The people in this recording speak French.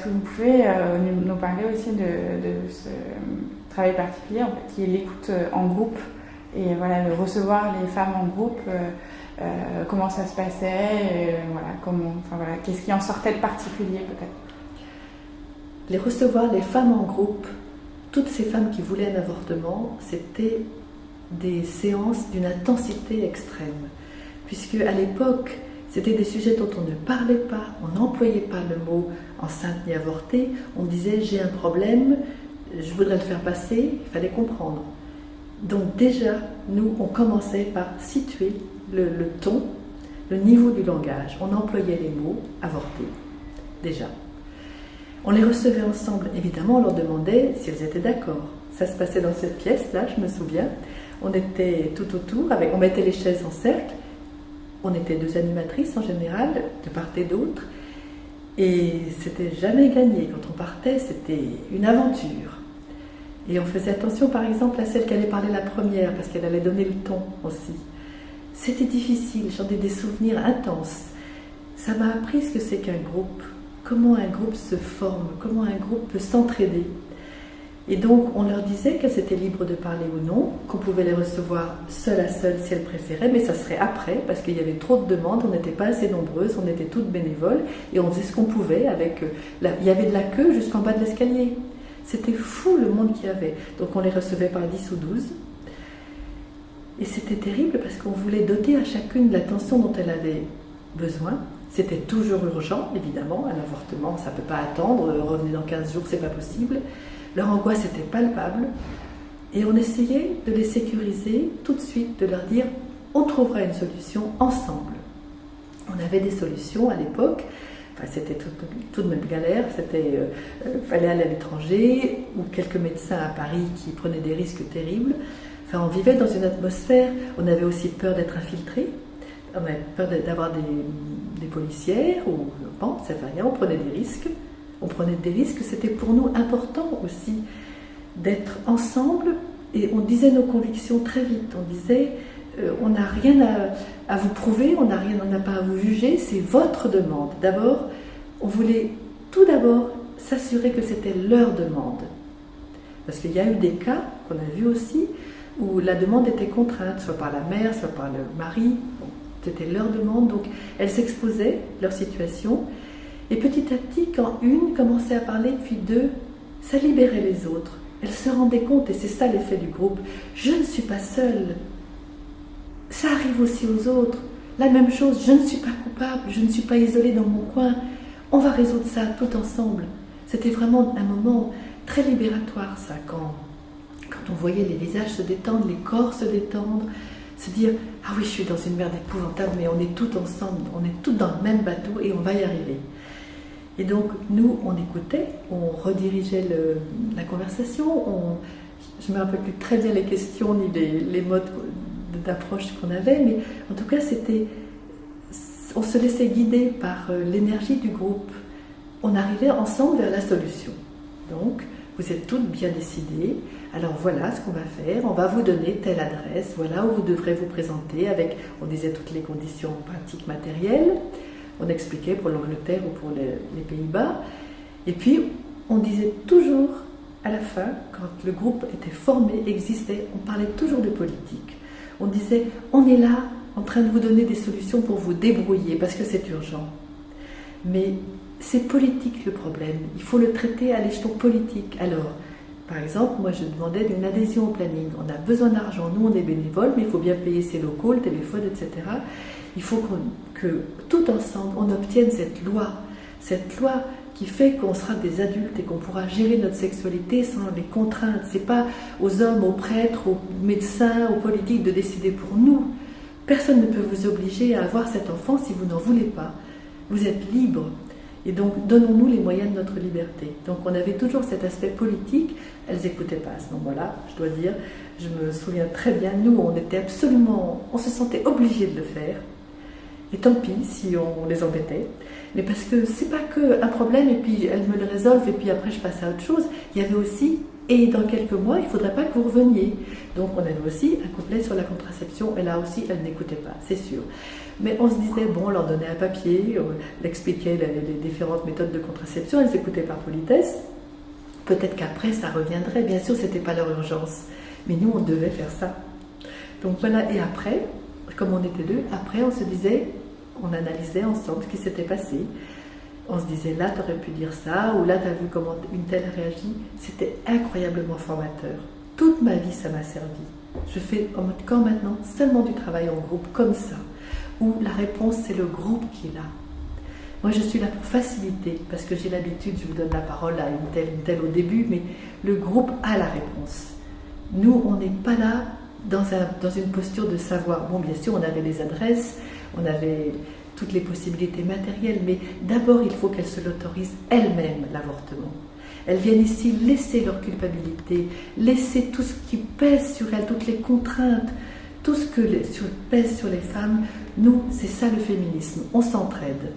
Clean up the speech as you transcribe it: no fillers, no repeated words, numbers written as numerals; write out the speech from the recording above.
que vous pouvez nous parler aussi de ce travail particulier, en fait, qui est l'écoute en groupe, et voilà, de recevoir les femmes en groupe, comment ça se passait, qu'est-ce qui en sortait de particulier peut-être? Les recevoir les femmes en groupe, toutes ces femmes qui voulaient un avortement, c'était des séances d'une intensité extrême, puisque à l'époque, c'était des sujets dont on ne parlait pas, on n'employait pas le mot enceinte ni avortée, on disait j'ai un problème, je voudrais le faire passer, il fallait comprendre. Donc déjà, nous, on commençait par situer le ton, le niveau du langage. On employait les mots avorter, déjà. On les recevait ensemble, évidemment, on leur demandait si elles étaient d'accord. Ça se passait dans cette pièce-là, je me souviens. On était tout autour, on mettait les chaises en cercle. On était 2 animatrices en général, de part et d'autre. Et c'était jamais gagné. Quand on partait, c'était une aventure. Et on faisait attention, par exemple, à celle qui allait parler la première, parce qu'elle allait donner le ton aussi. C'était difficile, j'en ai des souvenirs intenses. Ça m'a appris ce que c'est qu'un groupe, comment un groupe se forme, comment un groupe peut s'entraider. Et donc, on leur disait qu'elles étaient libres de parler ou non, qu'on pouvait les recevoir seule à seule si elles préféraient, mais ça serait après, parce qu'il y avait trop de demandes, on n'était pas assez nombreuses, on était toutes bénévoles, et on faisait ce qu'on pouvait avec... il y avait de la queue jusqu'en bas de l'escalier. C'était fou le monde qu'il y avait. Donc on les recevait par 10 ou 12. Et c'était terrible parce qu'on voulait doter à chacune de l'attention dont elle avait besoin. C'était toujours urgent, évidemment. Un avortement, ça ne peut pas attendre. Revenez dans 15 jours, c'est pas possible. Leur angoisse était palpable. Et on essayait de les sécuriser tout de suite, de leur dire on trouvera une solution ensemble. On avait des solutions à l'époque. Enfin, c'était toute de même galère, fallait aller à l'étranger, ou quelques médecins à Paris qui prenaient des risques terribles. Enfin, on vivait dans une atmosphère, on avait aussi peur d'être infiltré, on avait peur d'avoir des policières, ou bon, ça fait rien, on prenait des risques, c'était pour nous important aussi d'être ensemble, et on disait nos convictions très vite, on disait... on n'a rien à vous prouver, on n'a pas à vous juger, c'est votre demande. D'abord, on voulait tout d'abord s'assurer que c'était leur demande. Parce qu'il y a eu des cas, qu'on a vu aussi, où la demande était contrainte, soit par la mère, soit par le mari. Bon, c'était leur demande, donc elles exposaient leur situation. Et petit à petit, quand une commençait à parler, puis 2, ça libérait les autres. Elles se rendaient compte, et c'est ça l'effet du groupe, je ne suis pas seule. Ça arrive aussi aux autres. La même chose, je ne suis pas coupable, je ne suis pas isolée dans mon coin. On va résoudre ça tout ensemble. C'était vraiment un moment très libératoire, ça, quand on voyait les visages se détendre, les corps se détendre, se dire « Ah oui, je suis dans une merde épouvantable, mais on est toutes ensemble, on est toutes dans le même bateau et on va y arriver. » Et donc, nous, on écoutait, on redirigeait la conversation, je ne me rappelle plus très bien les questions ni les modes d'approche qu'on avait, mais en tout cas, on se laissait guider par l'énergie du groupe. On arrivait ensemble vers la solution. Donc, vous êtes toutes bien décidées. Alors voilà ce qu'on va faire. On va vous donner telle adresse. Voilà où vous devrez vous présenter avec, on disait toutes les conditions pratiques matérielles. On expliquait pour l'Angleterre ou pour les Pays-Bas. Et puis, on disait toujours à la fin, quand le groupe était formé, existait, on parlait toujours de politique. On disait, on est là en train de vous donner des solutions pour vous débrouiller parce que c'est urgent. Mais c'est politique le problème, il faut le traiter à l'échelon politique. Alors, par exemple, moi je demandais une adhésion au planning. On a besoin d'argent, nous on est bénévoles, mais il faut bien payer ses locaux, le téléphone, etc. Il faut que tout ensemble on obtienne cette loi qui fait qu'on sera des adultes et qu'on pourra gérer notre sexualité sans les contraintes. C'est pas aux hommes, aux prêtres, aux médecins, aux politiques de décider pour nous. Personne ne peut vous obliger à avoir cet enfant si vous n'en voulez pas. Vous êtes libre. Et donc, donnons-nous les moyens de notre liberté. Donc, on avait toujours cet aspect politique. Elles n'écoutaient pas à ce moment-là, je dois dire. Je me souviens très bien, nous, on se sentait obligés de le faire. Et tant pis si on les embêtait. Mais parce que c'est pas qu'un problème et puis elles me le résolvent et puis après je passe à autre chose. Il y avait aussi et dans quelques mois, il ne faudrait pas que vous reveniez. Donc on avait aussi un couplet sur la contraception, et là aussi, elle n'écoutait pas, c'est sûr. Mais on se disait, bon, on leur donnait un papier, on expliquait les différentes méthodes de contraception, elles écoutaient par politesse. Peut-être qu'après, ça reviendrait. Bien sûr, ce n'était pas leur urgence. Mais nous, on devait faire ça. Donc voilà, et après, comme on était deux, après, on se disait, on analysait ensemble ce qui s'était passé. On se disait, là, tu aurais pu dire ça, ou là, tu as vu comment une telle a réagi. C'était incroyablement formateur. Toute ma vie, ça m'a servi. Je fais en mode camp maintenant seulement du travail en groupe, comme ça, où la réponse, c'est le groupe qui est là. Moi, je suis là pour faciliter, parce que j'ai l'habitude, je vous donne la parole à une telle au début, mais le groupe a la réponse. Nous, on n'est pas là dans une posture de savoir. Bon, bien sûr, on avait les adresses, on avait toutes les possibilités matérielles, mais d'abord, il faut qu'elles se l'autorisent elles-mêmes, l'avortement. Elles viennent ici laisser leur culpabilité, laisser tout ce qui pèse sur elles, toutes les contraintes, tout ce que pèse sur les femmes. Nous, c'est ça le féminisme, on s'entraide.